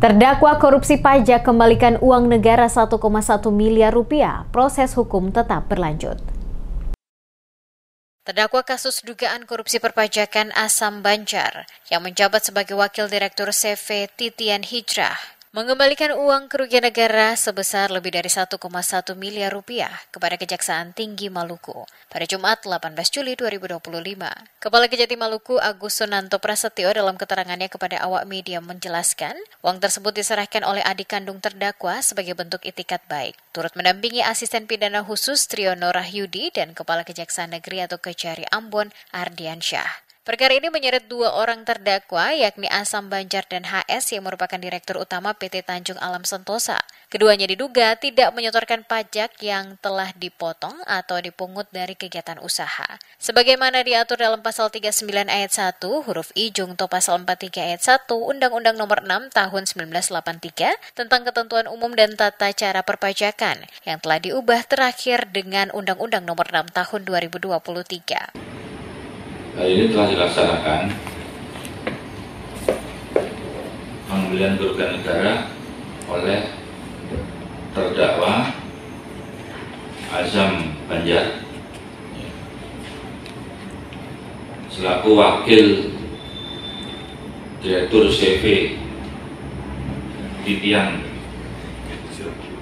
Terdakwa korupsi pajak kembalikan uang negara 1,1 miliar rupiah. Proses hukum tetap berlanjut. Terdakwa kasus dugaan korupsi perpajakan Asam Banjar yang menjabat sebagai Wakil Direktur CV Titian Hijrah mengembalikan uang kerugian negara sebesar lebih dari 1,1 miliar rupiah kepada Kejaksaan Tinggi Maluku pada Jumat 18 Juli 2025. Kepala Kejati Maluku Agus Sunanto Prasetyo dalam keterangannya kepada awak media menjelaskan, uang tersebut diserahkan oleh adik kandung terdakwa sebagai bentuk itikat baik, turut mendampingi asisten pidana khusus Triono Rahyudi dan Kepala Kejaksaan Negeri atau Kejari Ambon Ardiansyah. Perkara ini menyeret dua orang terdakwa, yakni Asam Banjar dan HS yang merupakan Direktur Utama PT Tanjung Alam Sentosa. Keduanya diduga tidak menyetorkan pajak yang telah dipotong atau dipungut dari kegiatan usaha. Sebagaimana diatur dalam Pasal 39 Ayat 1, huruf I Jungto Pasal 43 Ayat 1, Undang-Undang Nomor 6 Tahun 1983 tentang Ketentuan Umum dan Tata Cara Perpajakan yang telah diubah terakhir dengan Undang-Undang Nomor 6 Tahun 2023. Hari ini telah dilaksanakan pembelian kerugian negara oleh terdakwa Asam Banjar selaku Wakil Direktur CV Titian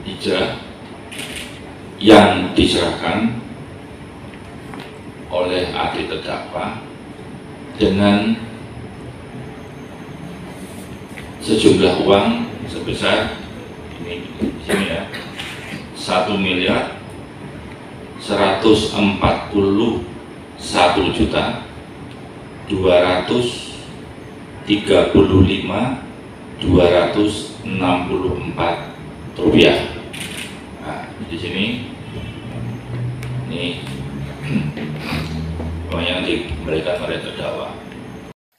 Hijrah yang diserahkan oleh adik terdakwa dengan sejumlah uang sebesar ini di sini ya 1 miliar 141 juta 235.264 rupiah. Nah, di sini ini yang diberikan oleh terdakwa.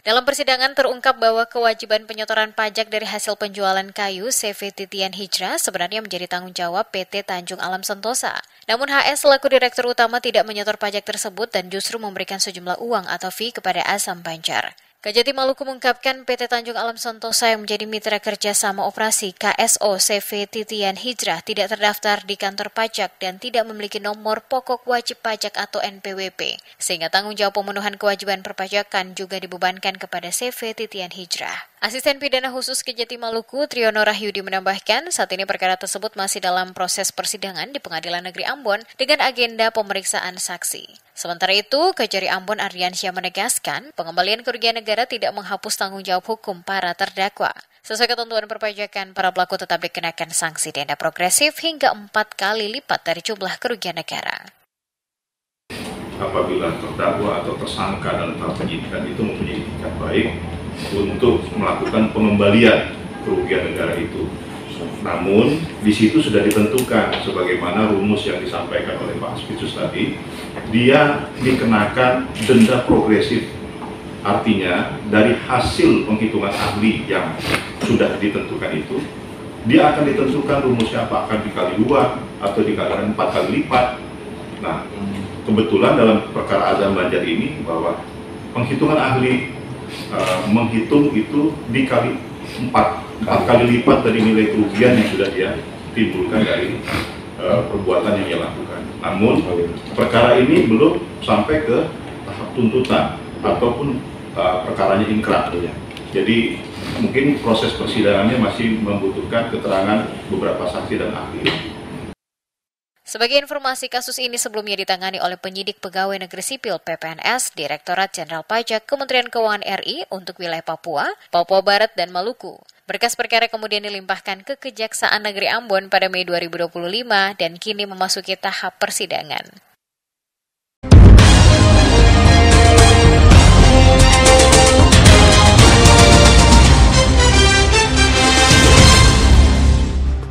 Dalam persidangan terungkap bahwa kewajiban penyetoran pajak dari hasil penjualan kayu CV Titian Hijrah sebenarnya menjadi tanggung jawab PT Tanjung Alam Sentosa. Namun HS selaku Direktur Utama tidak menyetor pajak tersebut dan justru memberikan sejumlah uang atau fee kepada Asam Banjar. Kejati Maluku mengungkapkan PT Tanjung Alam Sentosa yang menjadi mitra kerjasama operasi KSO CV Titian Hijrah tidak terdaftar di kantor pajak dan tidak memiliki nomor pokok wajib pajak atau NPWP, sehingga tanggung jawab pemenuhan kewajiban perpajakan juga dibebankan kepada CV Titian Hijrah. Asisten Pidana Khusus Kejati Maluku Triono Rahyudi menambahkan saat ini perkara tersebut masih dalam proses persidangan di Pengadilan Negeri Ambon dengan agenda pemeriksaan saksi. Sementara itu, Kejari Ambon Ardiansyah menegaskan pengembalian kerugian negara tidak menghapus tanggung jawab hukum para terdakwa. Sesuai ketentuan perpajakan, para pelaku tetap dikenakan sanksi denda progresif hingga 4 kali lipat dari jumlah kerugian negara. Apabila terdakwa atau tersangka dalam tahap penyidikan itu mempunyai itikat baik untuk melakukan pengembalian kerugian negara itu. Namun di situ sudah ditentukan sebagaimana rumus yang disampaikan oleh Pak Aspicius tadi, dia dikenakan denda progresif. Artinya dari hasil penghitungan ahli yang sudah ditentukan itu, dia akan ditentukan rumusnya apakah dikali 2 atau dikali 4 kali lipat. Nah, kebetulan dalam perkara Asam Banjar ini bahwa penghitungan ahli menghitung itu dikali 4 kali lipat dari nilai kerugian yang sudah dia timbulkan dari perbuatan yang dia lakukan. Namun perkara ini belum sampai ke tahap tuntutan ataupun perkaranya ingkrah. Jadi mungkin proses persidangannya masih membutuhkan keterangan beberapa saksi dan ahli. Sebagai informasi, kasus ini sebelumnya ditangani oleh penyidik Pegawai Negeri Sipil PPNS, Direktorat Jenderal Pajak Kementerian Keuangan RI untuk wilayah Papua, Papua Barat, dan Maluku. Berkas perkara kemudian dilimpahkan ke Kejaksaan Negeri Ambon pada Mei 2025 dan kini memasuki tahap persidangan.